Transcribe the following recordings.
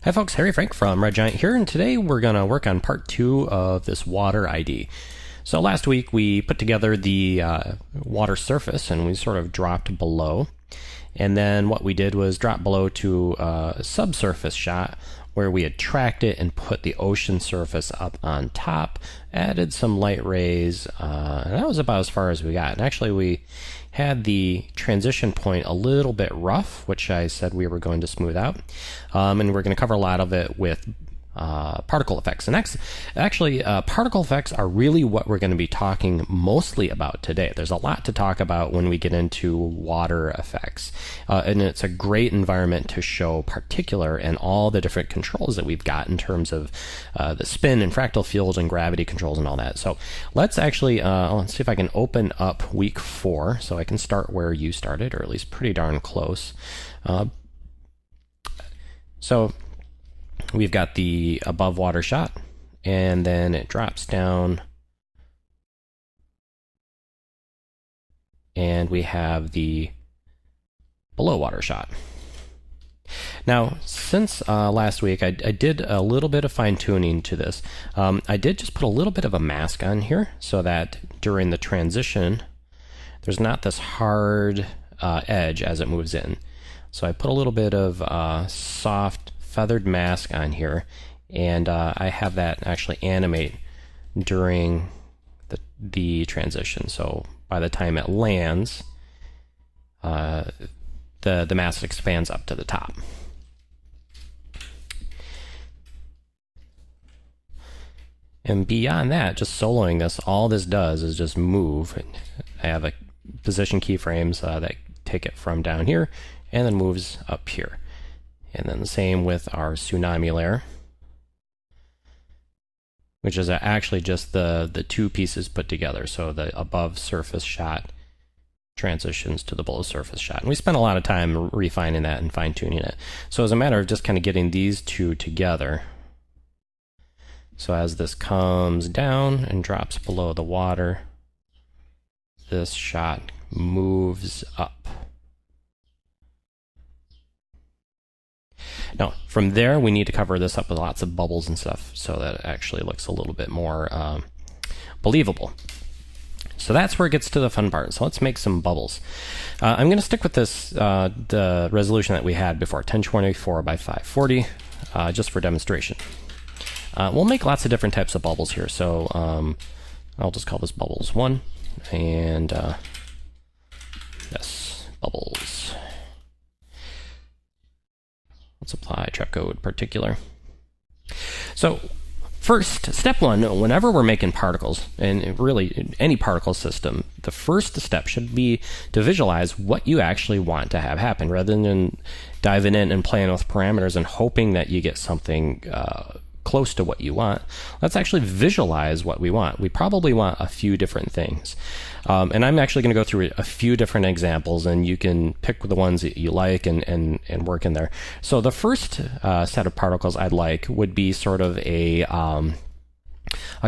Hi folks, Harry Frank from Red Giant here, and today we're going to work on part 2 of this water ID. So last week we put together the water surface and we sort of dropped below, and then what we did was drop below to a subsurface shot where we had tracked it and put the ocean surface up on top, added some light rays, and that was about as far as we got. And actually we had the transition point a little bit rough, which I said we were going to smooth out, and we're going to cover a lot of it with particle effects. And actually, particle effects are really what we're going to be talking mostly about today. There's a lot to talk about when we get into water effects, and it's a great environment to show particular and all the different controls that we've got in terms of the spin and fractal field and gravity controls and all that. So let's actually let's see if I can open up week 4 so I can start where you started, or at least pretty darn close. So we've got the above water shot, and then it drops down, and we have the below water shot. Now, since last week, I did a little bit of fine-tuning to this. I did just put a little bit of a mask on here so that during the transition, there's not this hard edge as it moves in. So I put a little bit of soft feathered mask on here, and I have that actually animate during the transition. So by the time it lands, the mask expands up to the top. And beyond that, just soloing this, all this does is just move. I have a position keyframes that take it from down here and then moves up here. And then the same with our tsunami layer, which is actually just the two pieces put together. So the above surface shot transitions to the below surface shot. And we spent a lot of time refining that and fine-tuning it. So as a matter of just kind of getting these two together, so as this comes down and drops below the water, this shot moves up. Now, from there, we need to cover this up with lots of bubbles and stuff so that it actually looks a little bit more believable. So that's where it gets to the fun part. So let's make some bubbles. I'm going to stick with this, the resolution that we had before, 1024 by 540, just for demonstration. We'll make lots of different types of bubbles here. So I'll just call this bubbles 1, and yes, bubbles. Let's apply trap code particular. So first, step 1, whenever we're making particles, and really any particle system, the first step should be to visualize what you actually want to have happen, rather than diving in and playing with parameters and hoping that you get something close to what you want. Let's actually visualize what we want. We probably want a few different things. And I'm actually going to go through a few different examples, and you can pick the ones that you like and work in there. So the first set of particles I'd like would be sort of a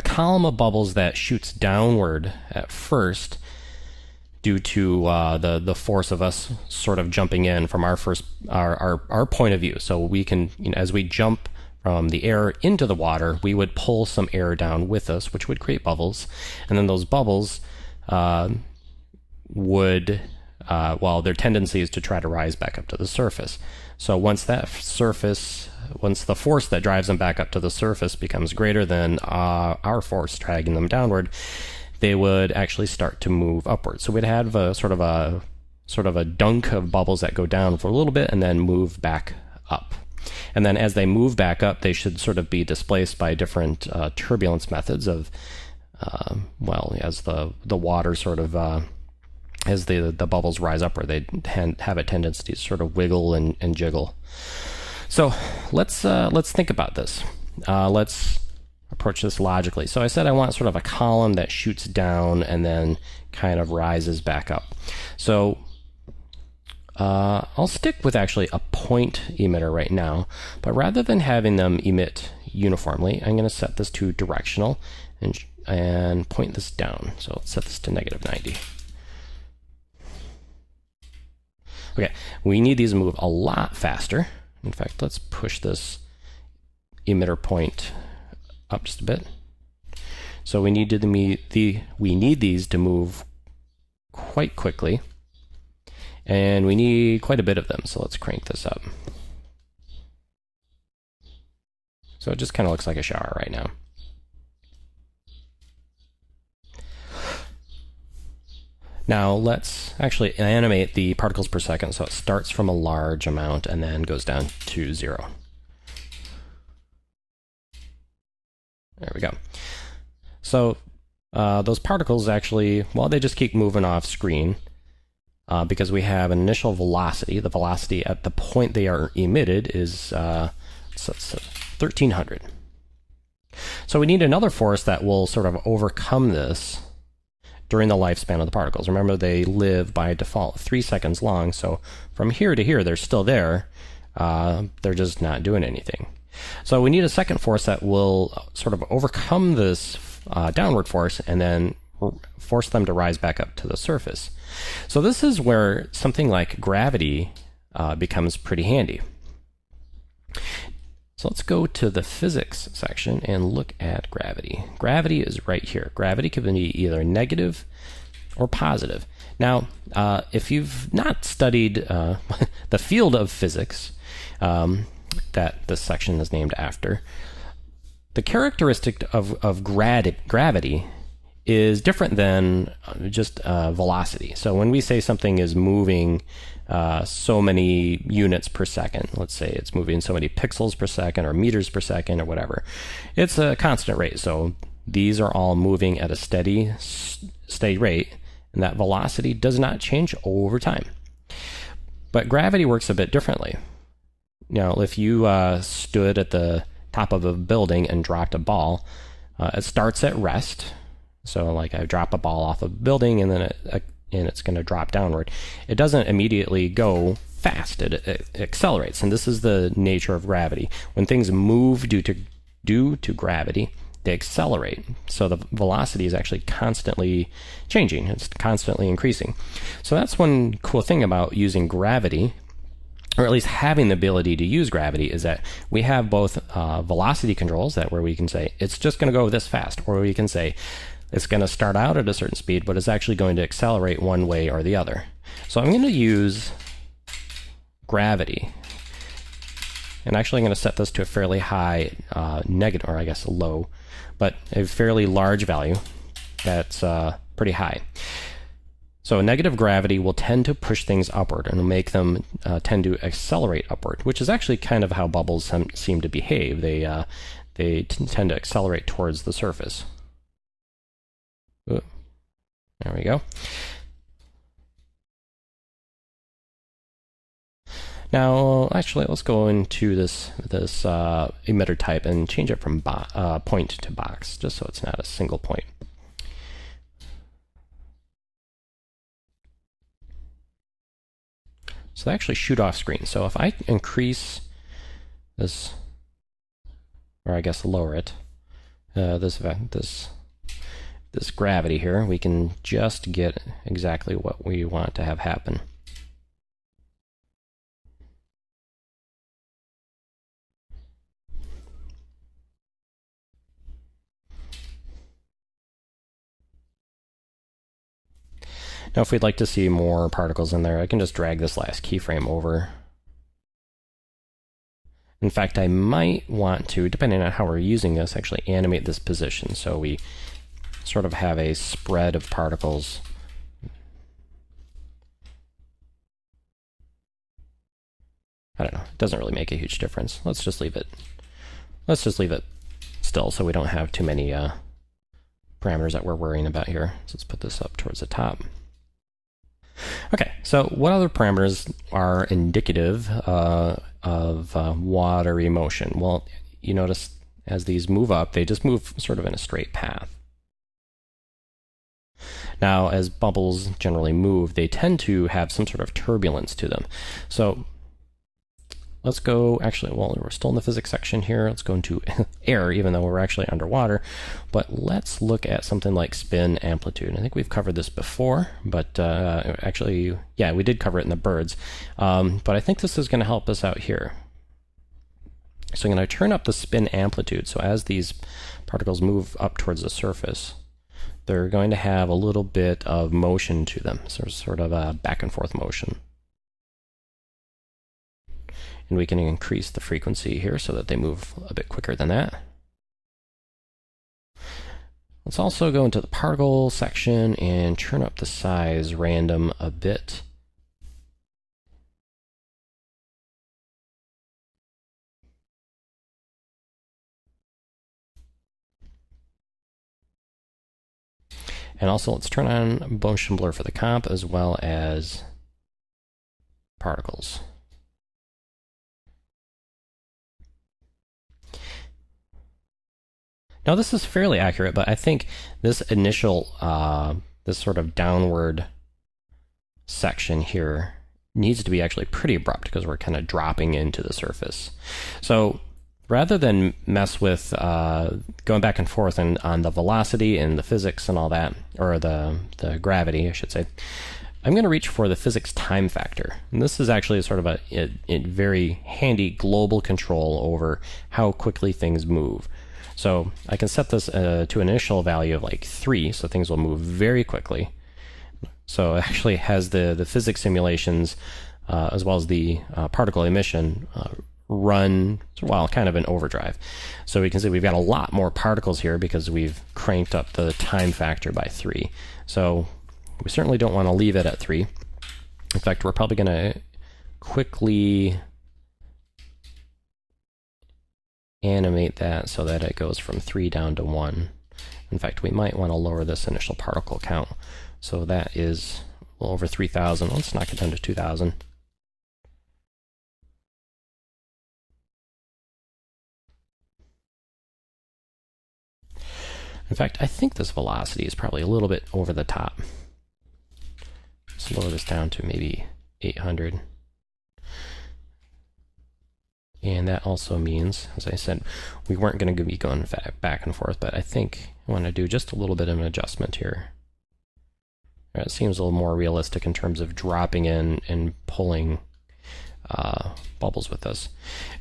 column of bubbles that shoots downward at first due to the force of us sort of jumping in from our point of view. So we can, as we jump from the air into the water, we would pull some air down with us, which would create bubbles. And then those bubbles would, their tendency is to try to rise back up to the surface. So once the force that drives them back up to the surface becomes greater than our force dragging them downward, they would actually start to move upward. So we'd have a sort of a dunk of bubbles that go down for a little bit and then move back up. And then as they move back up, they should sort of be displaced by different turbulence methods of, as the water sort of, as the bubbles rise upward, they have a tendency to sort of wiggle and jiggle. So let's think about this. Let's approach this logically. So I said I want sort of a column that shoots down and then kind of rises back up. So I'll stick with actually a point emitter right now, but rather than having them emit uniformly, I'm going to set this to directional and point this down. So let's set this to -90. Okay, we need these to move a lot faster. In fact, let's push this emitter point up just a bit. So we need these to move quite quickly, and we need quite a bit of them. So let's crank this up. So it just kind of looks like a shower right now. Now let's actually animate the particles per second so it starts from a large amount and then goes down to 0. There we go. So those particles actually, well, they just keep moving off screen because we have an initial velocity. The velocity at the point they are emitted is 1,300. So we need another force that will sort of overcome this during the lifespan of the particles. Remember, they live by default 3 seconds long, so from here to here, they're still there. They're just not doing anything. So we need a second force that will sort of overcome this downward force and then force them to rise back up to the surface. So this is where something like gravity becomes pretty handy. So let's go to the physics section and look at gravity. Gravity is right here. Gravity can be either negative or positive. Now, if you've not studied the field of physics that this section is named after, the characteristic of gravity is different than just velocity. So when we say something is moving so many units per second, let's say it's moving so many pixels per second or meters per second or whatever, it's a constant rate. So these are all moving at a steady state rate, and that velocity does not change over time. But gravity works a bit differently. Now, if you stood at the top of a building and dropped a ball, it starts at rest. So like I drop a ball off a building and then it's going to drop downward. It doesn't immediately go fast. It accelerates, and this is the nature of gravity. When things move due to gravity, they accelerate. So the velocity is actually constantly changing. It's constantly increasing. So that's one cool thing about using gravity, or at least having the ability to use gravity, is that we have both velocity controls, that where we can say it's just going to go this fast, or we can say it's going to start out at a certain speed, but it's actually going to accelerate one way or the other. So I'm going to use gravity, and actually I'm going to set this to a fairly high negative, or I guess low, but a fairly large value that's pretty high. So negative gravity will tend to push things upward and will make them tend to accelerate upward, which is actually kind of how bubbles seem to behave. They tend to accelerate towards the surface. Ooh, there we go. Now, actually, let's go into this emitter type and change it from point to box, just so it's not a single point. So they actually shoot off screen. So if I increase this, or I guess lower it, this gravity here, we can just get exactly what we want to have happen. Now, if we'd like to see more particles in there, I can just drag this last keyframe over. In fact, I might want to, depending on how we're using this, actually animate this position so we sort of have a spread of particles. I don't know, it doesn't really make a huge difference. Let's just leave it still so we don't have too many parameters that we're worrying about here. So let's put this up towards the top. Okay, so what other parameters are indicative of watery motion? Well, you notice as these move up, they just move sort of in a straight path. Now, as bubbles generally move, they tend to have some sort of turbulence to them. So let's go, actually, well, we're still in the physics section here. Let's go into air, even though we're actually underwater. But let's look at something like spin amplitude. I think we've covered this before, but actually, yeah, we did cover it in the birds. But I think this is going to help us out here. So I'm going to turn up the spin amplitude. So as these particles move up towards the surface, they're going to have a little bit of motion to them. So sort of a back and forth motion. And we can increase the frequency here so that they move a bit quicker than that. Let's also go into the particle section and turn up the size random a bit. And also let's turn on motion blur for the comp as well as particles. Now this is fairly accurate, but I think this initial, this sort of downward section here needs to be actually pretty abrupt because we're kind of dropping into the surface. So rather than mess with going back and forth on the velocity and the physics and all that, or the gravity, I should say, I'm going to reach for the physics time factor. And this is actually sort of a very handy global control over how quickly things move. So I can set this to an initial value of like 3, so things will move very quickly. So it actually has the physics simulations as well as the particle emission run while kind of in overdrive. So we can see we've got a lot more particles here because we've cranked up the time factor by 3. So we certainly don't want to leave it at 3. In fact, we're probably going to quickly animate that so that it goes from 3 down to 1. In fact, we might want to lower this initial particle count. So that is a little over 3,000. Let's knock it down to 2,000. In fact, I think this velocity is probably a little bit over the top. Let's lower this down to maybe 800. And that also means, as I said, we weren't going to be going back and forth, but I think I want to do just a little bit of an adjustment here. It seems a little more realistic in terms of dropping in and pulling bubbles with us.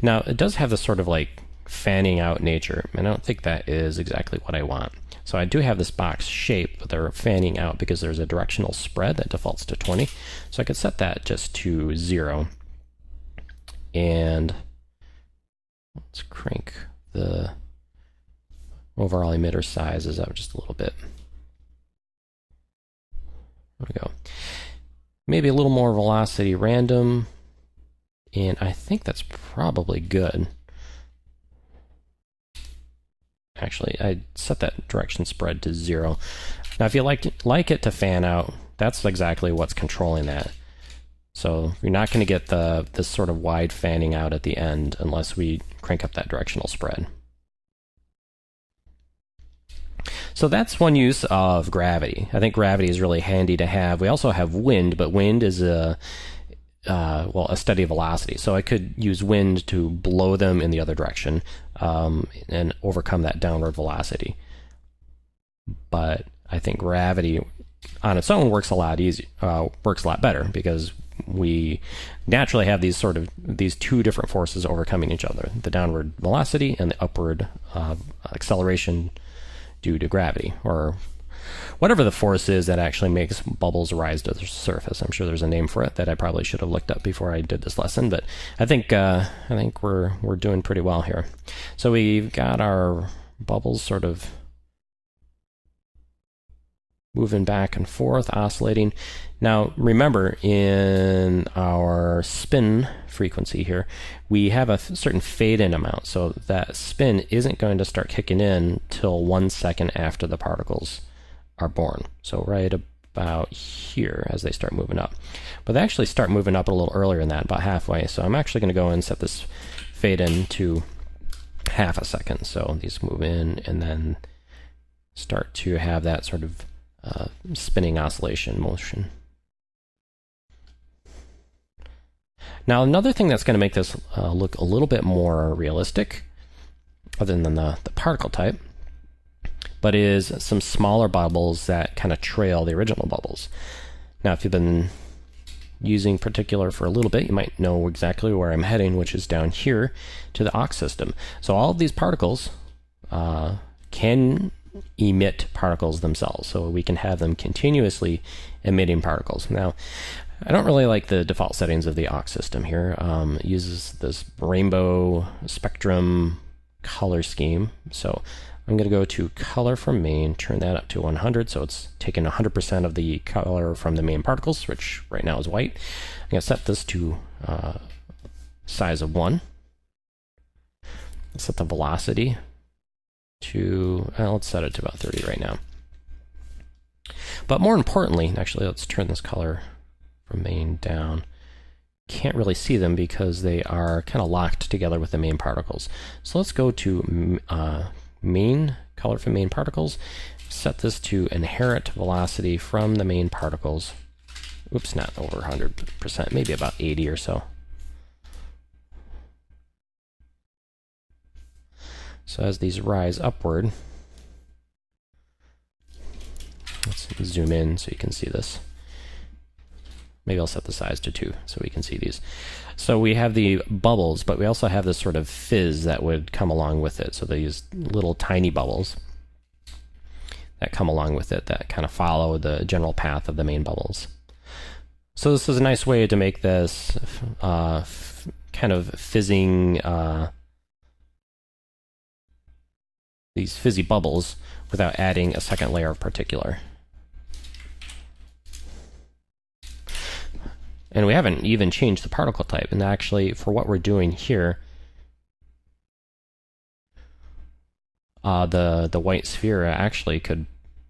Now, it does have this sort of like fanning out nature, and I don't think that is exactly what I want. So I do have this box shape, but they're fanning out because there's a directional spread that defaults to 20. So I could set that just to 0. And let's crank the overall emitter sizes up just a little bit. There we go. Maybe a little more velocity random, and I think that's probably good. Actually, I set that direction spread to 0. Now, if you like it to fan out, that's exactly what's controlling that. So you're not going to get this sort of wide fanning out at the end unless we crank up that directional spread. So that's one use of gravity. I think gravity is really handy to have. We also have wind, but wind is a steady velocity. So I could use wind to blow them in the other direction and overcome that downward velocity. But I think gravity on its own works a lot better because we naturally have these two different forces overcoming each other: the downward velocity and the upward acceleration due to gravity, or whatever the force is that actually makes bubbles rise to the surface. I'm sure there's a name for it that I probably should have looked up before I did this lesson, but I think we're doing pretty well here. So we've got our bubbles sort of moving back and forth, oscillating. Now, remember, in our spin frequency here, we have a certain fade-in amount, so that spin isn't going to start kicking in till 1 second after the particles are born. So right about here as they start moving up. But they actually start moving up a little earlier than that, about halfway. So I'm actually going to go and set this fade-in to ½ second. So these move in and then start to have that sort of spinning oscillation motion. Now, another thing that's going to make this look a little bit more realistic, other than the particle type, but is some smaller bubbles that kind of trail the original bubbles. Now, if you've been using particular for a little bit, you might know exactly where I'm heading, which is down here to the aux system. So all of these particles can emit particles themselves, so we can have them continuously emitting particles. Now, I don't really like the default settings of the aux system here. It uses this rainbow spectrum color scheme, so I'm going to go to color from main, turn that up to 100, so it's taking 100% of the color from the main particles, which right now is white. I'm going to set this to size of 1. Set the velocity to, let's set it to about 30 right now. But more importantly, actually, let's turn this color from main down. Can't really see them because they are kind of locked together with the main particles. So let's go to main, color from main particles, set this to inherit velocity from the main particles. Oops, not over 100%, maybe about 80 or so. So as these rise upward, let's zoom in so you can see this. Maybe I'll set the size to 2 so we can see these. So we have the bubbles, but we also have this sort of fizz that would come along with it. So these little tiny bubbles that come along with it that kind of follow the general path of the main bubbles. So this is a nice way to make this kind of fizzing, these fizzy bubbles without adding a second layer of particular. And we haven't even changed the particle type. And actually, for what we're doing here, the white sphere actually could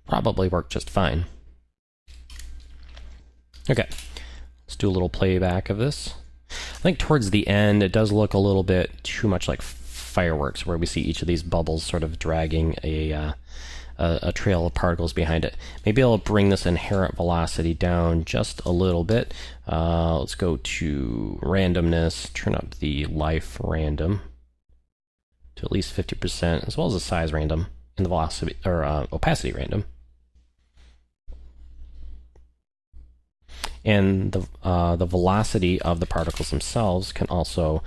probably work just fine. Okay, let's do a little playback of this. I think towards the end, it does look a little bit too much like fireworks, where we see each of these bubbles sort of dragging a trail of particles behind it. Maybe I'll bring this inherent velocity down just a little bit. Let's go to randomness, turn up the life random to at least 50%, as well as the size random and the velocity or opacity random. And the velocity of the particles themselves can also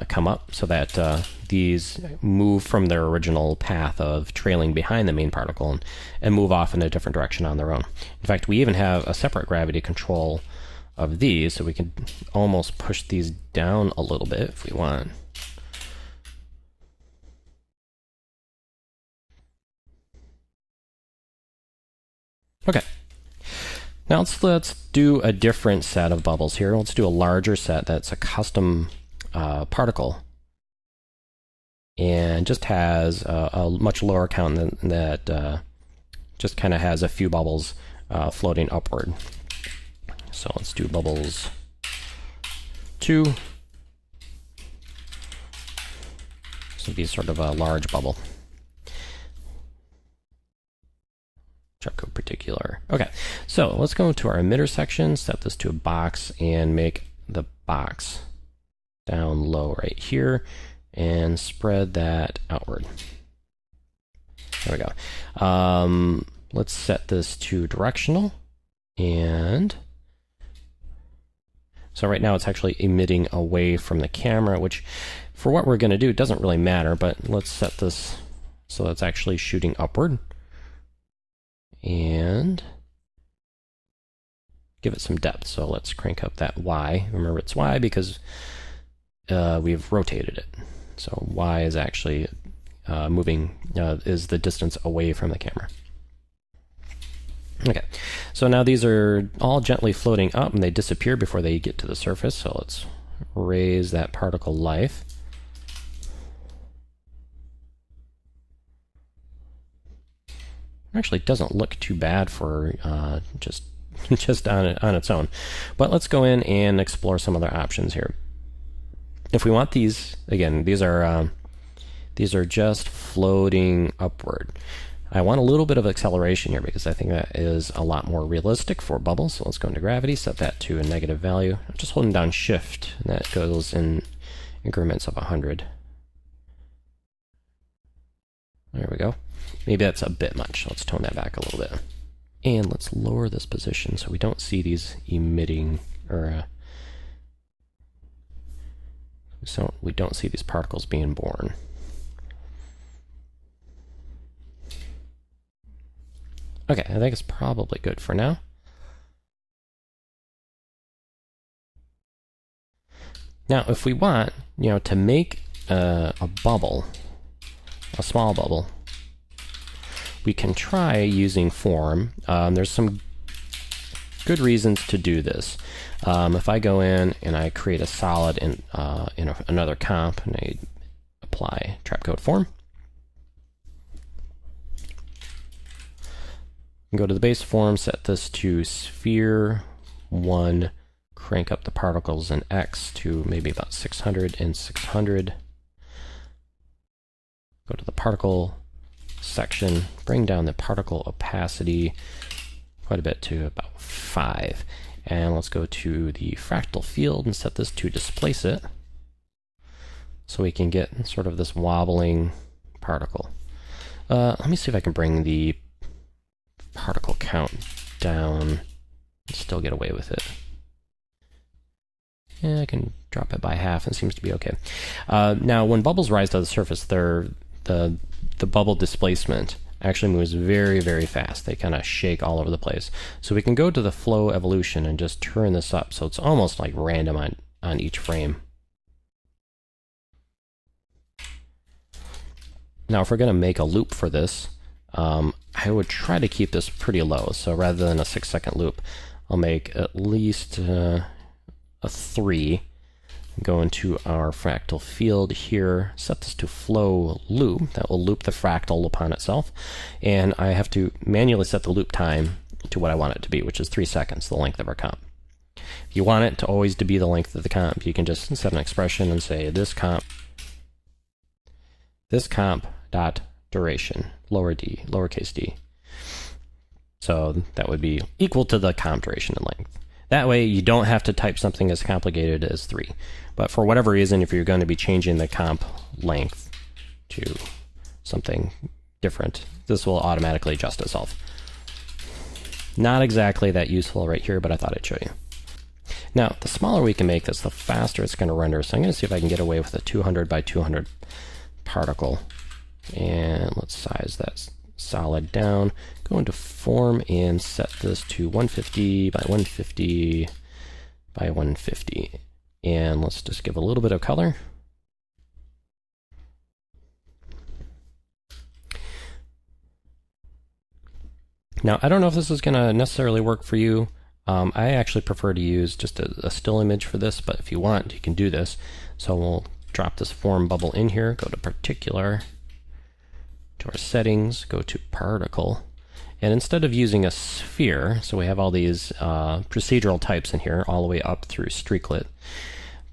come up so that these move from their original path of trailing behind the main particle and move off in a different direction on their own. In fact, we even have a separate gravity control of these, so we can almost push these down a little bit if we want. Okay. Now let's do a different set of bubbles here. Let's do a larger set that's a custom particle and just has a much lower count than that, just kind of has a few bubbles floating upward. So let's do bubbles 2. This would be sort of a large bubble. Code particular. Okay, so let's go to our emitter section, set this to a box, and make the box down low right here, and spread that outward. There we go. Let's set this to directional, and so right now it's actually emitting away from the camera, which for what we're going to do doesn't really matter, but let's set this so it's actually shooting upward. And give it some depth. So let's crank up that Y. Remember, it's Y because we've rotated it. So Y is actually moving, is the distance away from the camera. Okay, so now these are all gently floating up and they disappear before they get to the surface. So let's raise that particle life. Actually doesn't look too bad for just on its own. But let's go in and explore some other options here. If we want these, again, these are just floating upward. I want a little bit of acceleration here because I think that is a lot more realistic for bubbles. So let's go into gravity, set that to a negative value. I'm just holding down shift, and that goes in increments of 100. There we go. Maybe that's a bit much. Let's tone that back a little bit. And let's lower this position so we don't see these emitting or so we don't see these particles being born. Okay, I think it's probably good for now. Now, if we want, to make a bubble, a small bubble, we can try using form. There's some good reasons to do this. If I go in and I create a solid in another comp and I apply Trapcode form, go to the base form, set this to sphere 1, crank up the particles in X to maybe about 600 and 600. Go to the particle section, bring down the particle opacity quite a bit to about 5. And let's go to the fractal field and set this to displace it so we can get sort of this wobbling particle. Let me see if I can bring the particle count down and still get away with it. Yeah, I can drop it by half and it seems to be okay. Now, when bubbles rise to the surface, the bubble displacement actually moves very, very fast. They kind of shake all over the place. So we can go to the flow evolution and just turn this up so it's almost like random on each frame. Now, if we're going to make a loop for this, I would try to keep this pretty low. So rather than a 6-second loop, I'll make at least a 3. Go into our fractal field here, set this to flow loop. That will loop the fractal upon itself. And I have to manually set the loop time to what I want it to be, which is 3 seconds, the length of our comp. If you want it to always to be the length of the comp, you can just set an expression and say this comp dot duration, lowercase d. So that would be equal to the comp duration and length. That way you don't have to type something as complicated as 3. But for whatever reason, if you're going to be changing the comp length to something different, this will automatically adjust itself. Not exactly that useful right here, but I thought I'd show you. Now, the smaller we can make this, the faster it's going to render. So I'm going to see if I can get away with a 200 by 200 particle. And let's size that solid down. Go into form and set this to 150 by 150 by 150. And let's just give a little bit of color. Now, I don't know if this is going to necessarily work for you. I actually prefer to use just a still image for this, but if you want, you can do this. So we'll drop this form bubble in here, go to particular, to our settings, go to particle, and instead of using a sphere, so we have all these procedural types in here, all the way up through streaklet,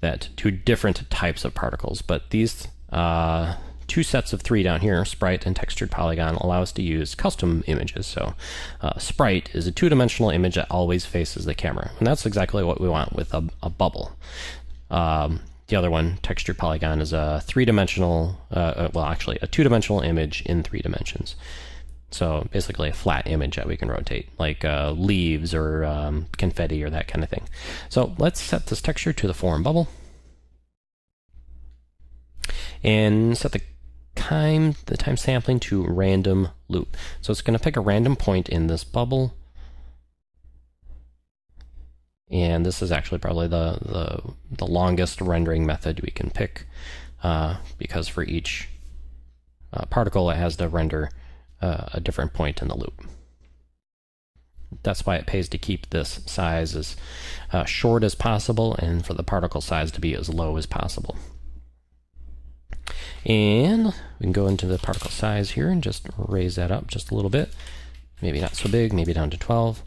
that 2 different types of particles, but these 2 sets of 3 down here, sprite and textured polygon, allow us to use custom images. So sprite is a 2-dimensional image that always faces the camera, and that's exactly what we want with a bubble. The other one, textured polygon, is a 3-dimensional, well, actually a 2-dimensional image in 3 dimensions. So basically a flat image that we can rotate, like leaves or confetti or that kind of thing. So let's set this texture to the form bubble and set the time sampling to random loop. So it's going to pick a random point in this bubble. And this is actually probably the longest rendering method we can pick, because for each particle it has to render a different point in the loop. That's why it pays to keep this size as short as possible and for the particle size to be as low as possible. And we can go into the particle size here and just raise that up just a little bit. Maybe not so big, maybe down to 12.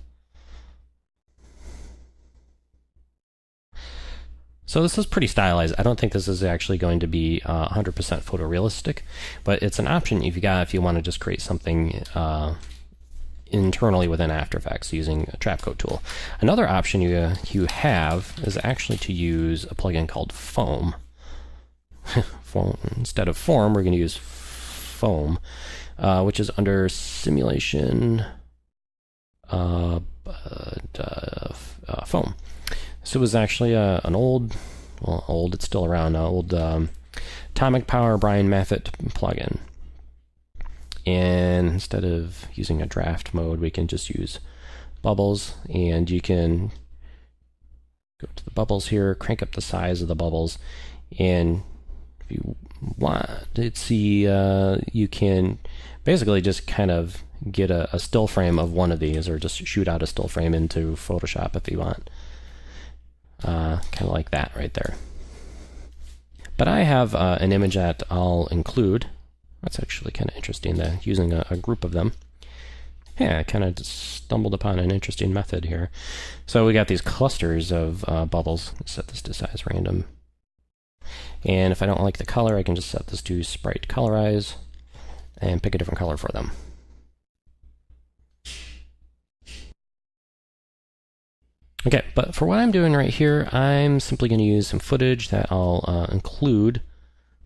So this is pretty stylized. I don't think this is actually going to be 100% photorealistic, but it's an option if you want to just create something internally within After Effects using a Trapcode tool. Another option you have is actually to use a plugin called Foam. Instead of Form, we're going to use Foam, which is under Simulation Foam. So it was actually an old, well, old, it's still around, old Atomic Power Brian Maffitt plugin. And instead of using a draft mode, we can just use bubbles, and you can go to the bubbles here, crank up the size of the bubbles, and if you want to see, you can basically just kind of get a still frame of one of these, or just shoot out a still frame into Photoshop if you want. Kind of like that right there. But I have an image that I'll include. That's actually kind of interesting, using a group of them. Yeah, I kind of stumbled upon an interesting method here. So we got these clusters of bubbles. Set this to size random. And if I don't like the color, I can just set this to sprite colorize and pick a different color for them. Okay, but for what I'm doing right here, I'm simply going to use some footage that I'll include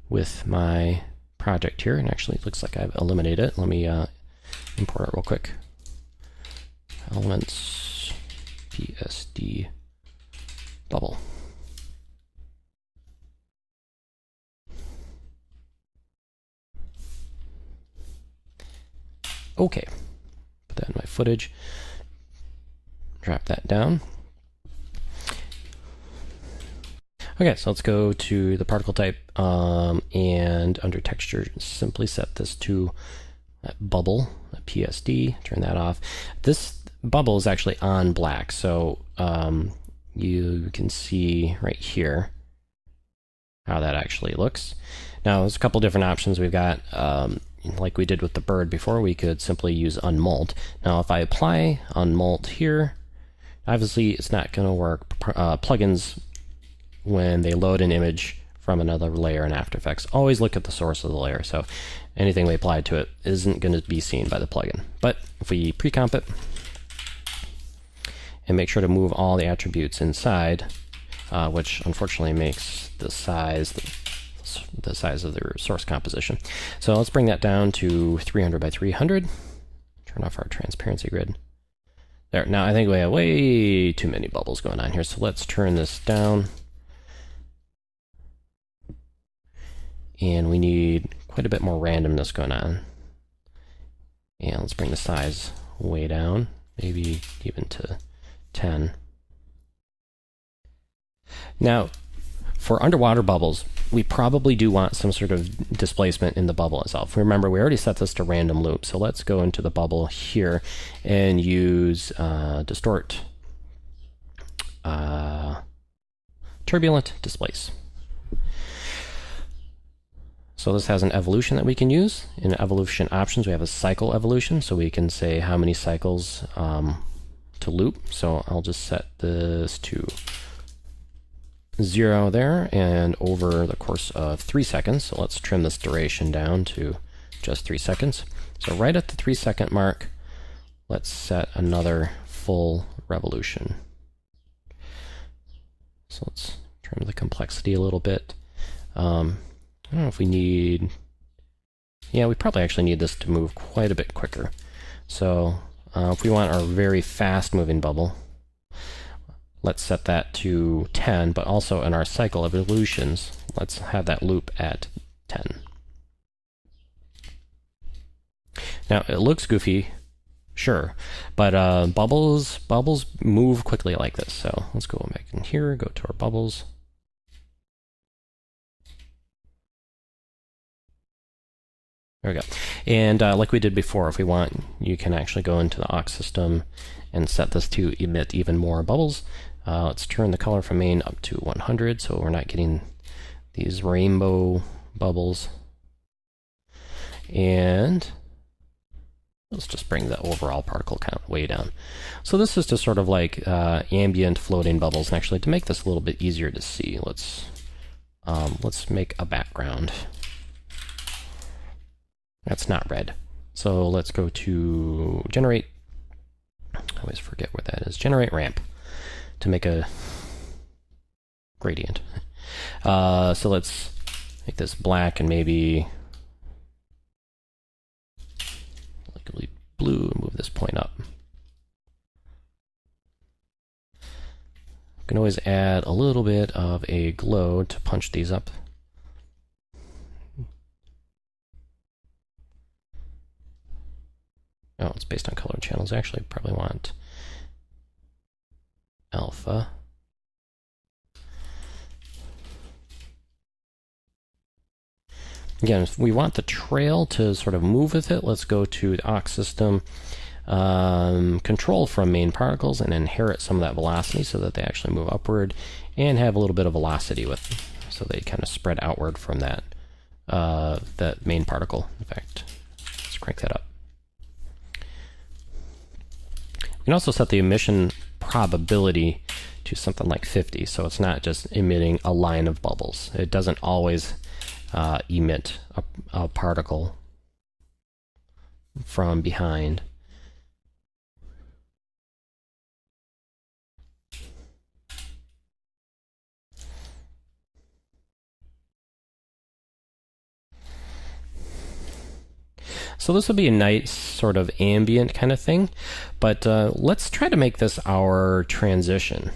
with my project here. And actually, it looks like I've eliminated it. Let me import it real quick. Elements, PSD, bubble. Okay, put that in my footage. Drop that down. Okay, so let's go to the particle type, and under texture, simply set this to bubble, a PSD, turn that off. This bubble is actually on black, so you can see right here how that actually looks. Now, there's a couple different options we've got. Like we did with the bird before, we could simply use unmult. Now, if I apply unmult here, obviously it's not going to work. Plugins, when they load an image from another layer in After Effects, always look at the source of the layer. So anything we apply to it isn't going to be seen by the plugin. But if we pre-comp it and make sure to move all the attributes inside, which unfortunately makes the size of the source composition. So let's bring that down to 300 by 300. Turn off our transparency grid. There. Now I think we have way too many bubbles going on here, so let's turn this down. And we need quite a bit more randomness going on. And let's bring the size way down, maybe even to 10. Now, for underwater bubbles, we probably do want some sort of displacement in the bubble itself. Remember, we already set this to random loop, so let's go into the bubble here and use distort turbulent displace. So this has an evolution that we can use. In evolution options, we have a cycle evolution, so we can say how many cycles to loop. So I'll just set this to 0 there, and over the course of 3 seconds. So let's trim this duration down to just 3 seconds. So right at the 3-second mark, let's set another full revolution. So let's trim the complexity a little bit. I don't know if we need... Yeah, we probably actually need this to move quite a bit quicker. So if we want our very fast moving bubble, let's set that to 10, but also in our cycle evolutions, let's have that loop at 10. Now, it looks goofy, sure, but bubbles move quickly like this. So let's go back in here, go to our bubbles. There we go. And like we did before, if we want, you can actually go into the aux system and set this to emit even more bubbles. Let's turn the color from main up to 100, so we're not getting these rainbow bubbles. And let's just bring the overall particle count way down. So this is just sort of like ambient floating bubbles. And actually, to make this a little bit easier to see, let's make a background. That's not red. So let's go to generate. I always forget where that is. Generate ramp to make a gradient. So let's make this black and maybe like blue and move this point up. can always add a little bit of a glow to punch these up. Oh, it's based on color channels. I actually probably want alpha. Again, if we want the trail to sort of move with it, let's go to the aux system, control from main particles, and inherit some of that velocity so that they actually move upward and have a little bit of velocity with them, so they kind of spread outward from that main particle. In fact, let's crank that up. We can also set the emission probability to something like 50, so it's not just emitting a line of bubbles. It doesn't always emit a particle from behind. So this would be a nice sort of ambient kind of thing, but let's try to make this our transition,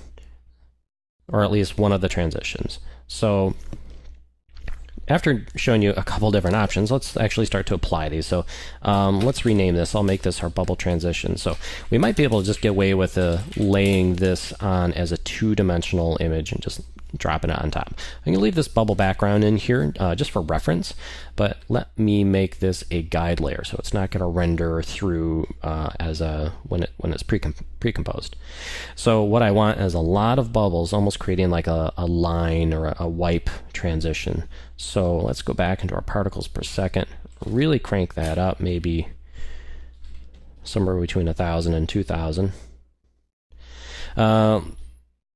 or at least one of the transitions. So after showing you a couple different options, let's actually start to apply these. So let's rename this. I'll make this our bubble transition. So we might be able to just get away with laying this on as a two-dimensional image and just dropping it on top. I'm going to leave this bubble background in here just for reference, but let me make this a guide layer so it's not going to render through when it's pre-composed. So what I want is a lot of bubbles, almost creating like a line or a wipe transition. So let's go back into our particles per second, really crank that up, maybe somewhere between 1,000 and 2,000.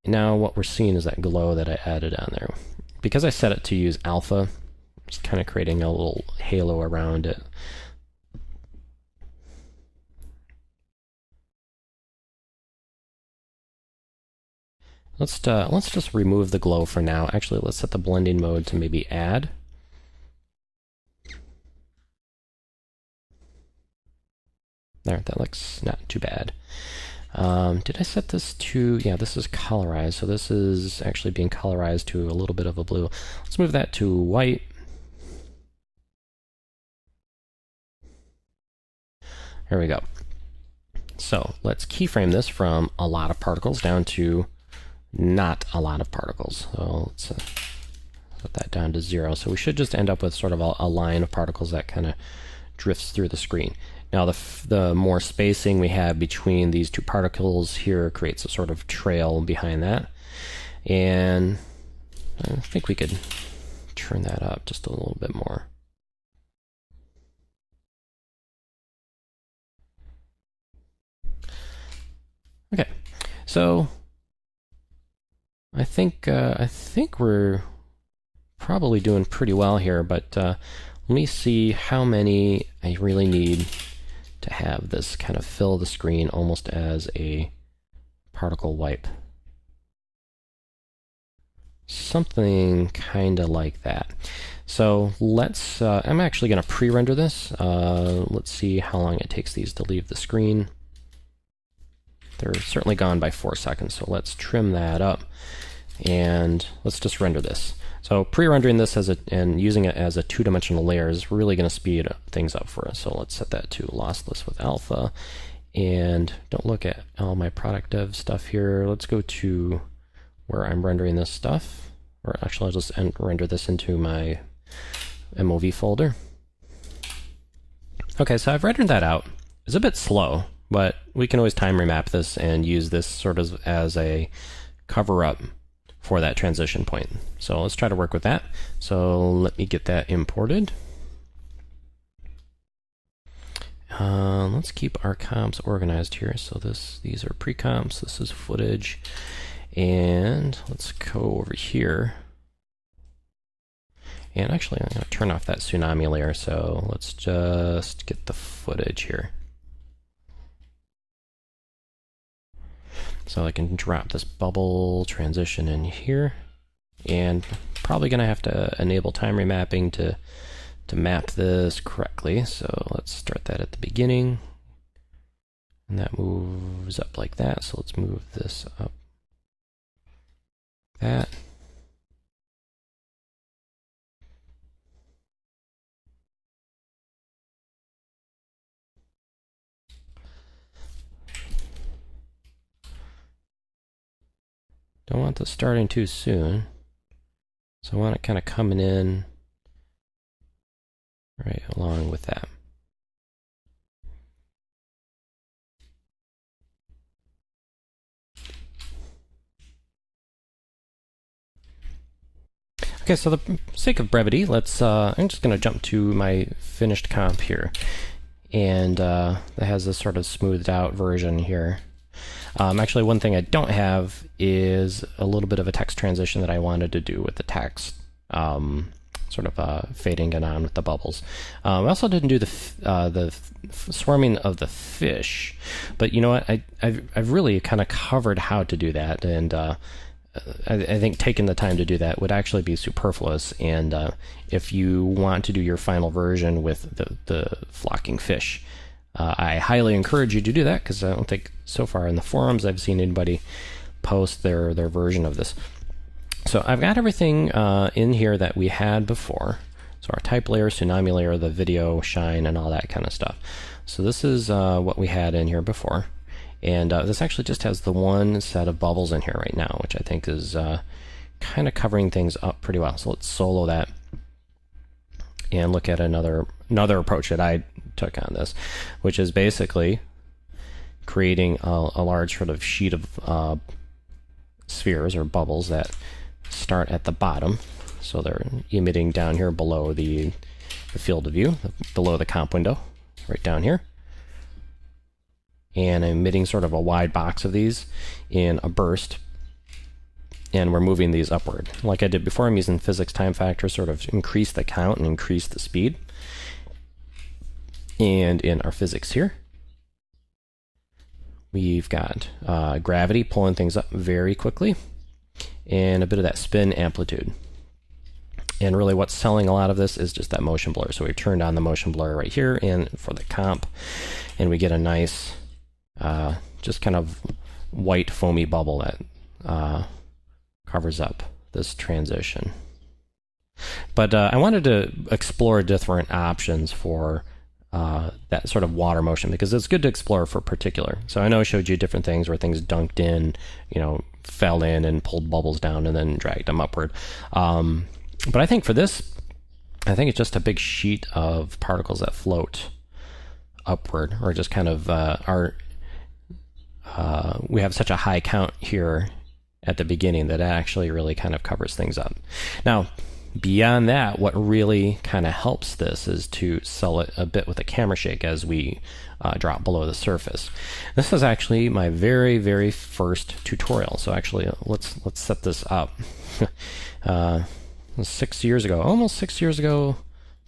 Now what we're seeing is that glow that I added on there. Because I set it to use alpha, it's kind of creating a little halo around it. Let's just remove the glow for now. Actually, let's set the blending mode to maybe add. There, that looks not too bad. Did I set this to, yeah, this is colorized, so this is actually being colorized to a little bit of a blue. Let's move that to white. There we go. So let's keyframe this from a lot of particles down to not a lot of particles. So let's set that down to 0. So we should just end up with sort of a line of particles that kind of drifts through the screen. Now the more spacing we have between these two particles here creates a sort of trail behind that. And I think we could turn that up just a little bit more. Okay, so I think we're probably doing pretty well here, but let me see how many I really need to have this kind of fill the screen almost as a particle wipe. Something kind of like that. So let's, I'm actually going to pre-render this. Let's see how long it takes these to leave the screen. They're certainly gone by 4 seconds, so let's trim that up and let's just render this. So pre-rendering this and using it as a two-dimensional layer is really going to speed things up for us. So let's set that to lossless with alpha. And don't look at all my product dev stuff here. Let's go to where I'm rendering this stuff. Or actually, I'll just render this into my MOV folder. Okay, so I've rendered that out. It's a bit slow, but we can always time remap this and use this sort of as a cover-up for that transition point. So let's try to work with that. So let me get that imported. Let's keep our comps organized here. So these are pre-comps, this is footage, and let's go over here. And actually, I'm going to turn off that tsunami layer. So let's just get the footage here. So I can drop this bubble transition in here, and probably going to have to enable time remapping to map this correctly. So let's start that at the beginning, and that moves up like that. So let's move this up that. Don't want this starting too soon. So I want it kind of coming in right along with that. Okay, so for the sake of brevity, let's, I'm just going to jump to my finished comp here. And that has this sort of smoothed out version here. Actually, one thing I don't have is a little bit of a text transition that I wanted to do with the text, sort of fading it on with the bubbles. I also didn't do the swarming of the fish, but you know what? I've really kind of covered how to do that, and I think taking the time to do that would actually be superfluous. And if you want to do your final version with the flocking fish, I highly encourage you to do that, because I don't think so far in the forums I've seen anybody post their version of this. So I've got everything in here that we had before. So our type layer, tsunami layer, the video, shine, and all that kind of stuff. So this is what we had in here before. And this actually just has the one set of bubbles in here right now, which I think is kind of covering things up pretty well. So let's solo that and look at another approach that I took on this, which is basically creating a large sort of sheet of spheres or bubbles that start at the bottom. So they're emitting down here below the field of view, below the comp window, right down here. And I'm emitting sort of a wide box of these in a burst, and we're moving these upward. Like I did before, I'm using physics time factor, sort of increase the count and increase the speed. And in our physics here, we've got gravity pulling things up very quickly, and a bit of that spin amplitude. And really what's selling a lot of this is just that motion blur. So we've turned on the motion blur right here and for the comp, and we get a nice just kind of white foamy bubble that covers up this transition. But I wanted to explore different options for that sort of water motion, because it's good to explore for particular. So I know I showed you different things where things dunked in, you know, fell in and pulled bubbles down and then dragged them upward. But I think for this, I think it's just a big sheet of particles that float upward, or just kind of we have such a high count here at the beginning that it actually really kind of covers things up. Now, beyond that, what really kind of helps this is to sell it a bit with a camera shake as we drop below the surface. This is actually my very, very first tutorial. So actually, let's set this up. 6 years ago, almost 6 years ago,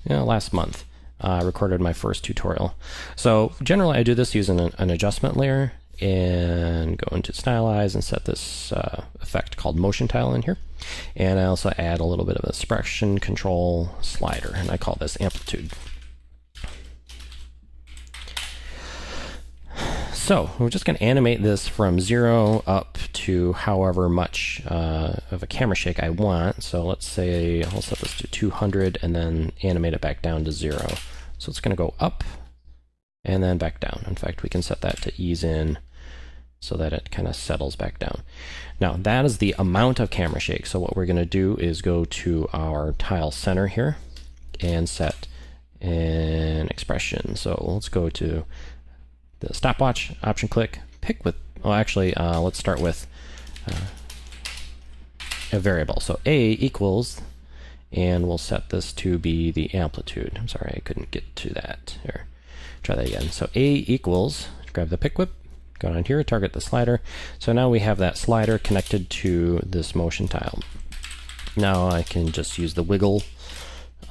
last month, I recorded my first tutorial. So generally, I do this using an adjustment layer, and go into stylize and set this effect called motion tile in here. And I also add a little bit of expression control slider, and I call this amplitude. So we're just going to animate this from 0 up to however much of a camera shake I want. So let's say I'll set this to 200 and then animate it back down to 0. So it's going to go up and then back down. In fact, we can set that to ease in so that it kind of settles back down. Now that is the amount of camera shake. So what we're going to do is go to our tile center here and set an expression. So let's go to the stopwatch, option click, pick with, oh actually let's start with a variable. So A equals, and we'll set this to be the amplitude. I'm sorry, I couldn't get to that. Here, try that again. So A equals, grab the pick whip, go down here, target the slider. So now we have that slider connected to this motion tile. Now I can just use the wiggle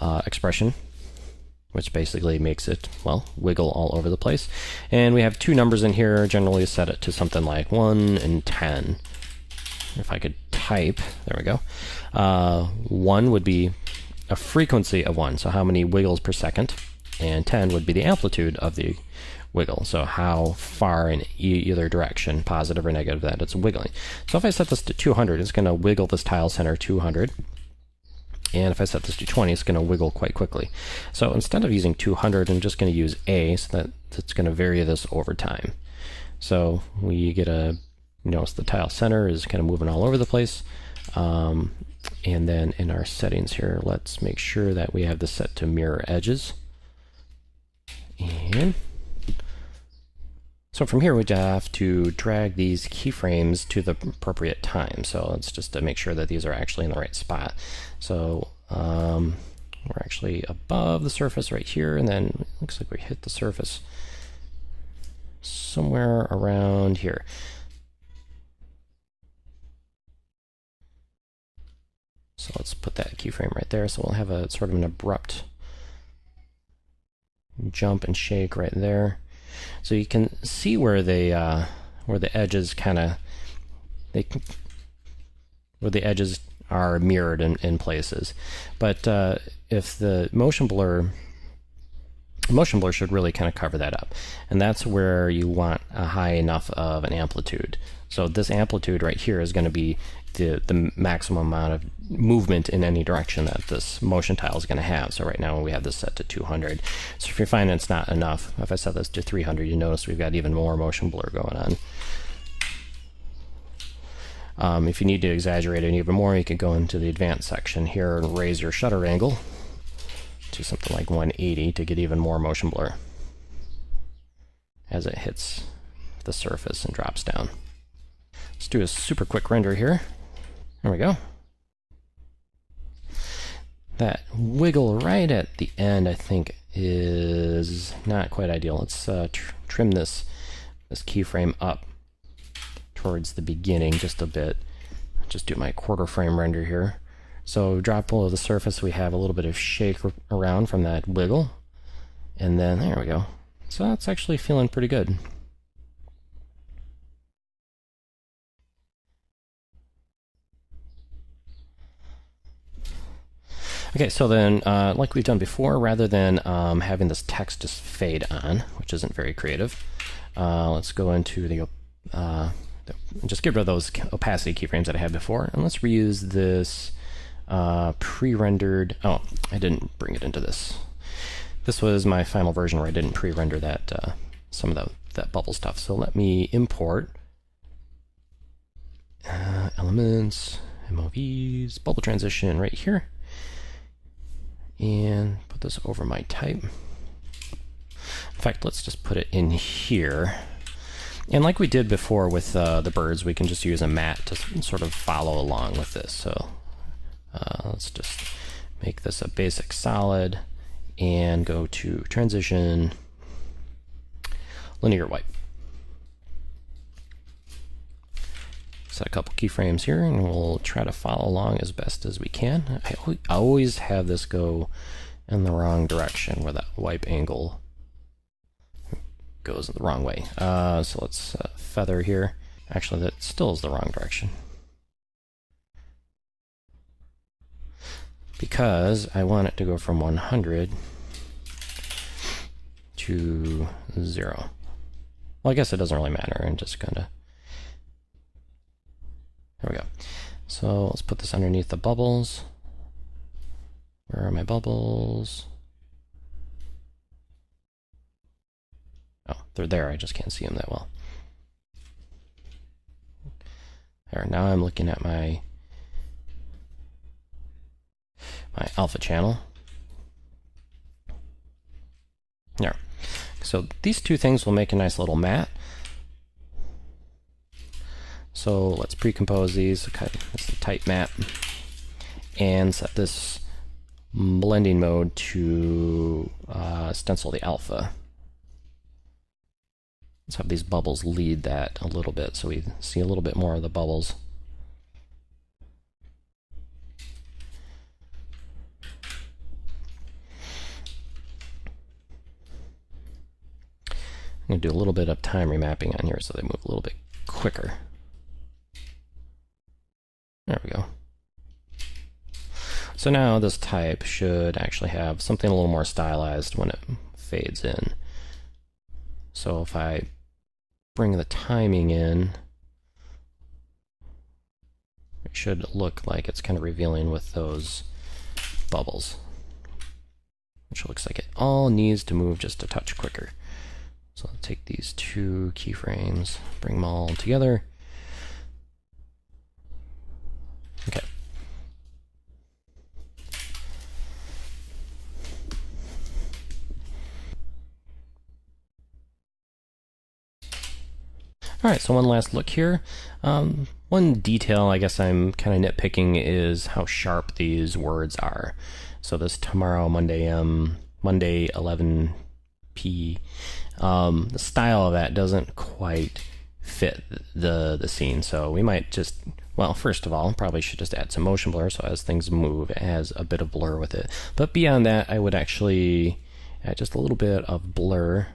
expression, which basically makes it, well, wiggle all over the place. And we have two numbers in here, generally set it to something like 1 and 10. If I could type, there we go. 1 would be a frequency of 1, so how many wiggles per second, and 10 would be the amplitude of the wiggle. So how far in either direction, positive or negative, that it's wiggling. So if I set this to 200, it's going to wiggle this tile center 200. And if I set this to 20, it's going to wiggle quite quickly. So instead of using 200, I'm just going to use A, so that it's going to vary this over time. So we get a, notice the tile center is kind of moving all over the place. And then in our settings here, let's make sure that we have this set to mirror edges. And so from here, we have to drag these keyframes to the appropriate time. So it's just to make sure that these are actually in the right spot. So we're actually above the surface right here, and then it looks like we hit the surface somewhere around here. So let's put that keyframe right there. So we'll have a sort of an abrupt jump and shake right there. So you can see where the edges where the edges are mirrored in places. But if the motion blur should really kind of cover that up, and that's where you want a high enough of an amplitude. So this amplitude right here is going to be the maximum amount of movement in any direction that this motion tile is going to have. So right now we have this set to 200. So if you find it's not enough, if I set this to 300, you notice we've got even more motion blur going on. If you need to exaggerate it even more, you could go into the advanced section here and raise your shutter angle to something like 180 to get even more motion blur as it hits the surface and drops down. Let's do a super quick render here. There we go. That wiggle right at the end, I think, is not quite ideal. Let's trim this keyframe up towards the beginning just a bit. Just do my quarter frame render here. So drop below the surface, we have a little bit of shake around from that wiggle. And then there we go. So that's actually feeling pretty good. Okay, so then, like we've done before, rather than having this text just fade on, which isn't very creative, let's go into the just get rid of those opacity keyframes that I had before, and let's reuse this pre-rendered. Oh, I didn't bring it into this. This was my final version where I didn't pre-render that some of that bubble stuff. So let me import elements, MOVs, bubble transition right here. And put this over my type. In fact, let's just put it in here. And like we did before with the birds, we can just use a mat to sort of follow along with this. So let's just make this a basic solid and go to transition, linear white. Set a couple keyframes here, and we'll try to follow along as best as we can. I always have this go in the wrong direction, where that wipe angle goes the wrong way. So let's feather here. Actually, that still is the wrong direction, because I want it to go from 100 to 0. Well, I guess it doesn't really matter. I'm just gonna. There we go. So let's put this underneath the bubbles. Where are my bubbles? Oh, they're there. I just can't see them that well. There. Now I'm looking at my alpha channel. There. So these two things will make a nice little mat. So let's pre-compose these. Okay, this is a type mat, and set this blending mode to stencil the alpha. Let's have these bubbles lead that a little bit, so we see a little bit more of the bubbles. I'm going to do a little bit of time remapping on here so they move a little bit quicker. There we go. So now this type should actually have something a little more stylized when it fades in. So if I bring the timing in, it should look like it's kind of revealing with those bubbles, which looks like it all needs to move just a touch quicker. So I'll take these two keyframes, bring them all together. Okay. All right, so one last look here. One detail I guess I'm kind of nitpicking is how sharp these words are. So this tomorrow, Monday 11p, the style of that doesn't quite fit the scene. So we might just, well, first of all, probably should just add some motion blur so as things move, it has a bit of blur with it. But beyond that, I would actually add just a little bit of blur.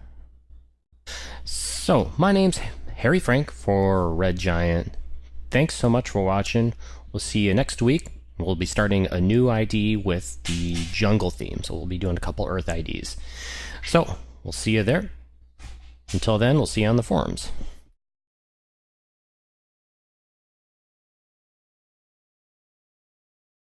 So my name's Harry Frank for Red Giant. Thanks so much for watching. We'll see you next week. We'll be starting a new ID with the jungle theme, so we'll be doing a couple Earth IDs. So we'll see you there. Until then, we'll see you on the forums.